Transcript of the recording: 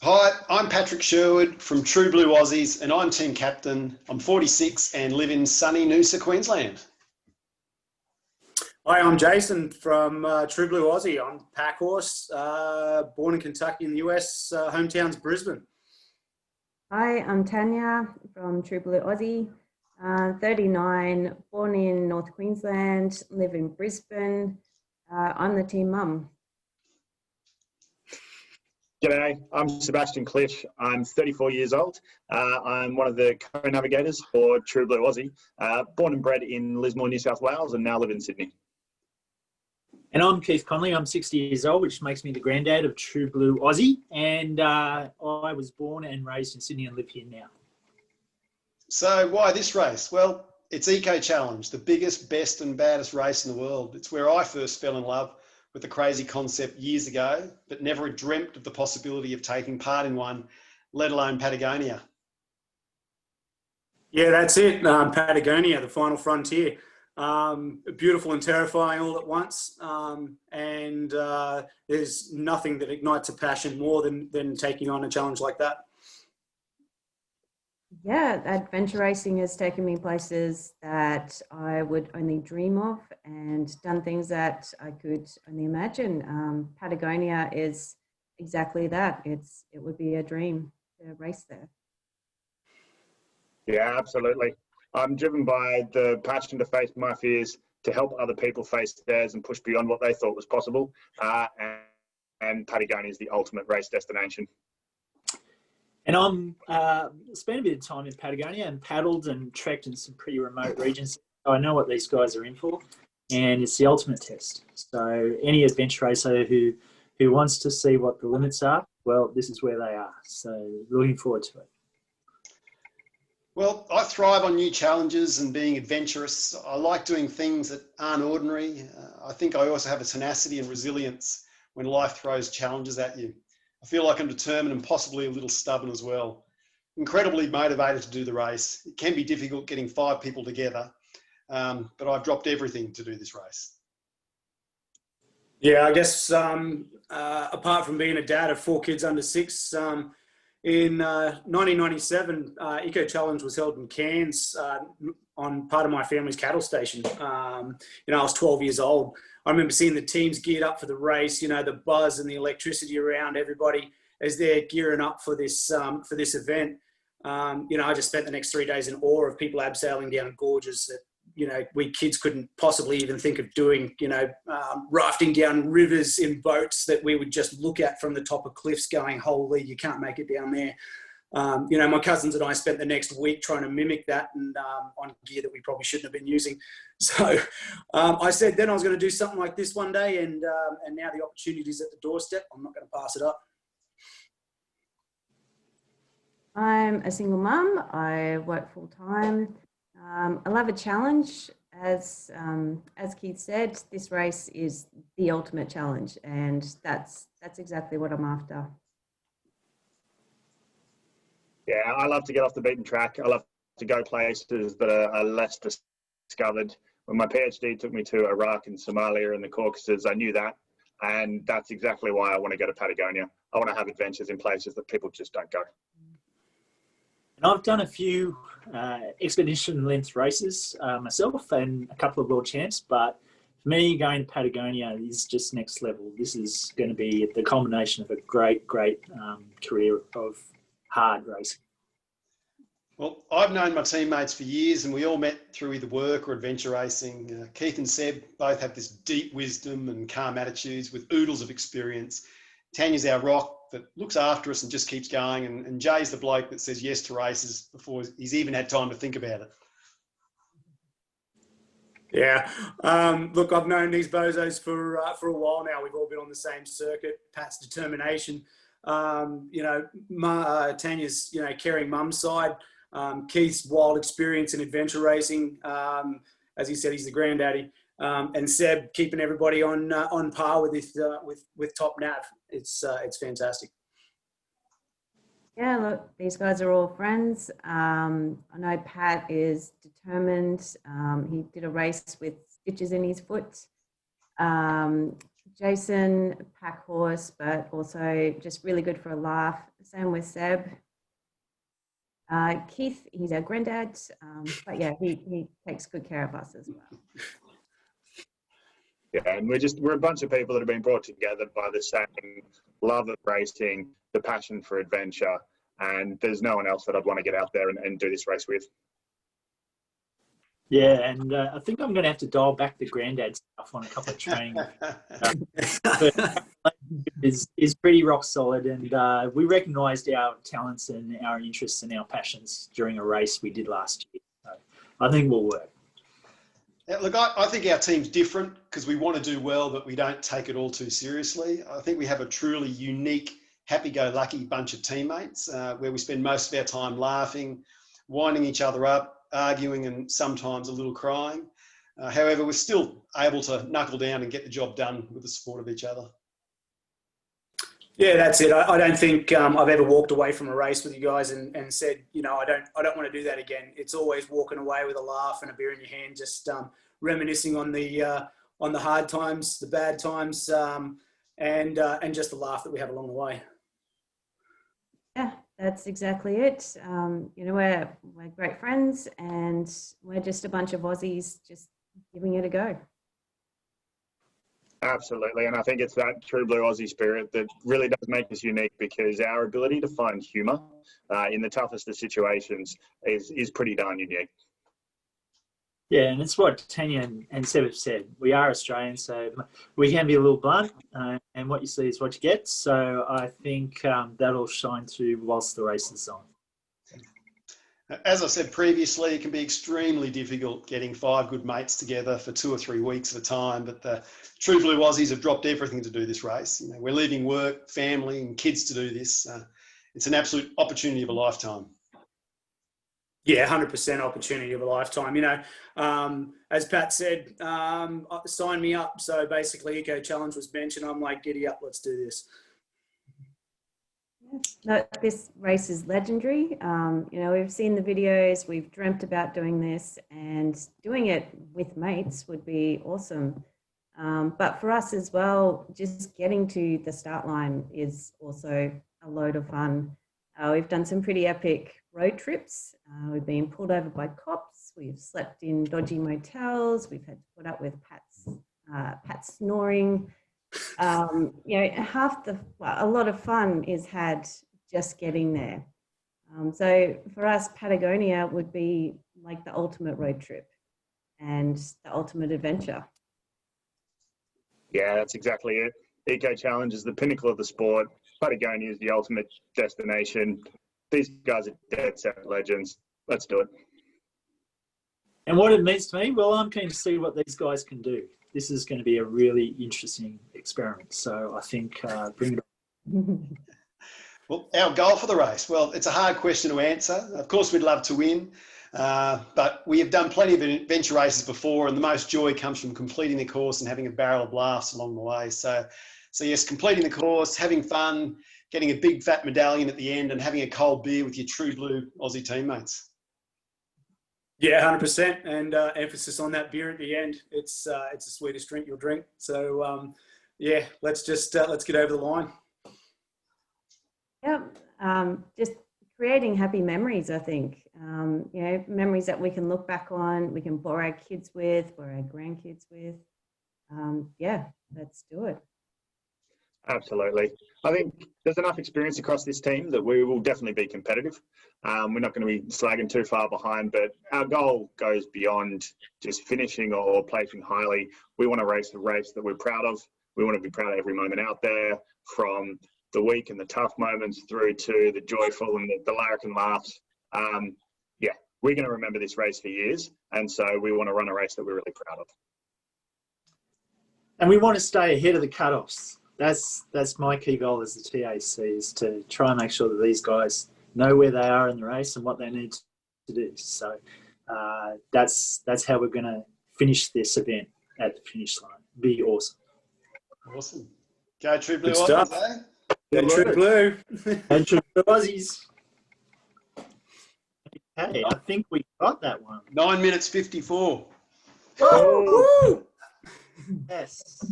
Hi, I'm Patrick Sherwood from True Blue Aussies and I'm team captain. I'm 46 and live in sunny Noosa, Queensland. Hi, I'm Jason from True Blue Aussie. I'm pack horse, born in Kentucky in the US, hometown's Brisbane. Hi, I'm Tanya from True Blue Aussie, 39, born in North Queensland, live in Brisbane. I'm the team mum. G'day, I'm Sebastian Cliff. I'm 34 years old. I'm one of the co-navigators for True Blue Aussie. Born and bred in Lismore, New South Wales, and now live in Sydney. And I'm Keith Connolly. I'm 60 years old, which makes me the granddad of True Blue Aussie. And I was born and raised in Sydney and live here now. So why this race? Well, it's Eco Challenge, the biggest, best and baddest race in the world. It's where I first fell in love with the crazy concept years ago, but never dreamt of the possibility of taking part in one, let alone Patagonia. Yeah, that's it. Patagonia, the final frontier. Beautiful and terrifying all at once. There's nothing that ignites a passion more than taking on a challenge like that. Yeah, adventure racing has taken me places that I would only dream of and done things that I could only imagine. Patagonia is exactly that. It would be a dream to race there. Yeah, absolutely. I'm driven by the passion to face my fears, to help other people face theirs and push beyond what they thought was possible. And Patagonia is the ultimate race destination. And I'm spent a bit of time in Patagonia and paddled and trekked in some pretty remote regions. I know what these guys are in for, and it's the ultimate test. So any adventure racer who wants to see what the limits are, well, this is where they are. So looking forward to it. Well, I thrive on new challenges and being adventurous. I like doing things that aren't ordinary. I think I also have a tenacity and resilience when life throws challenges at you. I feel like I'm determined and possibly a little stubborn as well. Incredibly motivated to do the race. It can be difficult getting 5 people together, but I've dropped everything to do this race. Yeah, I guess apart from being a dad of 4 kids under 6, in 1997, Eco Challenge was held in Cairns on part of my family's cattle station. I was 12 years old. I remember seeing the teams geared up for the race, the buzz and the electricity around everybody as they're gearing up for this event. I just spent the next 3 days in awe of people abseiling down gorges that, we kids couldn't possibly even think of doing, rafting down rivers in boats that we would just look at from the top of cliffs going, holy, you can't make it down there. My cousins and I spent the next week trying to mimic that and on gear that we probably shouldn't have been using. So I said then I was going to do something like this one day, and now the opportunity is at the doorstep. I'm not going to pass it up. I'm a single mum. I work full time. I love a challenge. As Keith said, this race is the ultimate challenge, and that's exactly what I'm after. Yeah, I love to get off the beaten track. I love to go places that are less discovered. When my PhD took me to Iraq and Somalia and the Caucasus, I knew that. And that's exactly why I want to go to Patagonia. I want to have adventures in places that people just don't go. And I've done a few expedition length races myself and a couple of world champs, but for me, going to Patagonia is just next level. This is going to be the culmination of a great career of hard racing. Well, I've known my teammates for years and we all met through either work or adventure racing. Keith and Seb both have this deep wisdom and calm attitudes with oodles of experience. Tanya's our rock that looks after us and just keeps going. And Jay's the bloke that says yes to races before he's even had time to think about it. Yeah. Look, I've known these bozos for a while now. We've all been on the same circuit. Pat's determination. Tanya's, caring mum's side. Keith's wild experience in adventure racing. As he said, he's the granddaddy. And Seb keeping everybody on par with top nav. It's fantastic. Yeah, look, these guys are all friends. I know Pat is determined. He did a race with stitches in his foot. Jason, pack horse, but also just really good for a laugh. Same with Seb. Keith, he's our granddad, but yeah, he takes good care of us as well. Yeah, and we're a bunch of people that have been brought together by the same love of racing, the passion for adventure, and there's no one else that I'd want to get out there and do this race with. Yeah, and I think I'm going to have to dial back the granddad stuff on a couple of training. Is pretty rock solid, and we recognised our talents and our interests and our passions during a race we did last year. So I think we'll work. Yeah, look, I think our team's different because we want to do well, but we don't take it all too seriously. I think we have a truly unique, happy-go-lucky bunch of teammates where we spend most of our time laughing, winding each other up, arguing, and sometimes a little crying. However, we're still able to knuckle down and get the job done with the support of each other. Yeah, that's it. I don't think I've ever walked away from a race with you guys and said, you know, I don't want to do that again. It's always walking away with a laugh and a beer in your hand, just reminiscing on the hard times, the bad times, and just the laugh that we have along the way. Yeah, that's exactly it. You know, we're great friends, and we're just a bunch of Aussies just giving it a go. Absolutely, and I think it's that true blue Aussie spirit that really does make us unique, because our ability to find humour in the toughest of situations is pretty darn unique. Yeah, and it's what Tanya and Seb have said. We are Australian, so we can be a little blunt, and what you see is what you get. So I think that'll shine through whilst the race is on. As I said previously, it can be extremely difficult getting 5 good mates together for 2 or 3 weeks at a time, but the true blue Aussies have dropped everything to do this race. You know, we're leaving work, family and kids to do this. It's an absolute opportunity of a lifetime. Yeah, 100% opportunity of a lifetime. You know, as Pat said, sign me up. So basically, Eco Challenge was mentioned. I'm like, giddy up, let's do this. No, this race is legendary. You know, we've seen the videos, we've dreamt about doing this, and doing it with mates would be awesome. But for us as well, just getting to the start line is also a load of fun. We've done some pretty epic road trips. We've been pulled over by cops. We've slept in dodgy motels. We've had to put up with Pat's snoring. You know, a lot of fun is had just getting there. So for us, Patagonia would be like the ultimate road trip and the ultimate adventure. Yeah, that's exactly it. Eco Challenge is the pinnacle of the sport. Patagonia is the ultimate destination. These guys are dead set legends. Let's do it. And what it means to me, well, I'm keen to see what these guys can do. This is going to be a really interesting experiment. So I think bring it on. Well, our goal for the race, well, it's a hard question to answer. Of course, we'd love to win, but we have done plenty of adventure races before, and the most joy comes from completing the course and having a barrel of laughs along the way. So yes, completing the course, having fun, getting a big fat medallion at the end, and having a cold beer with your true blue Aussie teammates. Yeah, 100%, and emphasis on that beer at the end. It's the sweetest drink you'll drink. So yeah, let's get over the line. Yeah, just creating happy memories, I think. You know, memories that we can look back on, we can bore our kids with, bore our grandkids with. Yeah, let's do it. Absolutely. I think there's enough experience across this team that we will definitely be competitive. We're not going to be slagging too far behind, but our goal goes beyond just finishing or placing highly. We want to race a race that we're proud of. We want to be proud of every moment out there, from the weak and the tough moments through to the joyful and the larrikin laughs. Yeah, we're going to remember this race for years, and so we want to run a race that we're really proud of. And we want to stay ahead of the cutoffs. That's my key goal as the TAC, is to try and make sure that these guys know where they are in the race and what they need to do. So that's how we're going to finish this event at the finish line. Be awesome. Awesome. Go True Blue Good Aussies, stuff. eh? Go True Blue. And True Blue Aussies. Hey, I think we got that one. 9 minutes 54. Woo! Yes.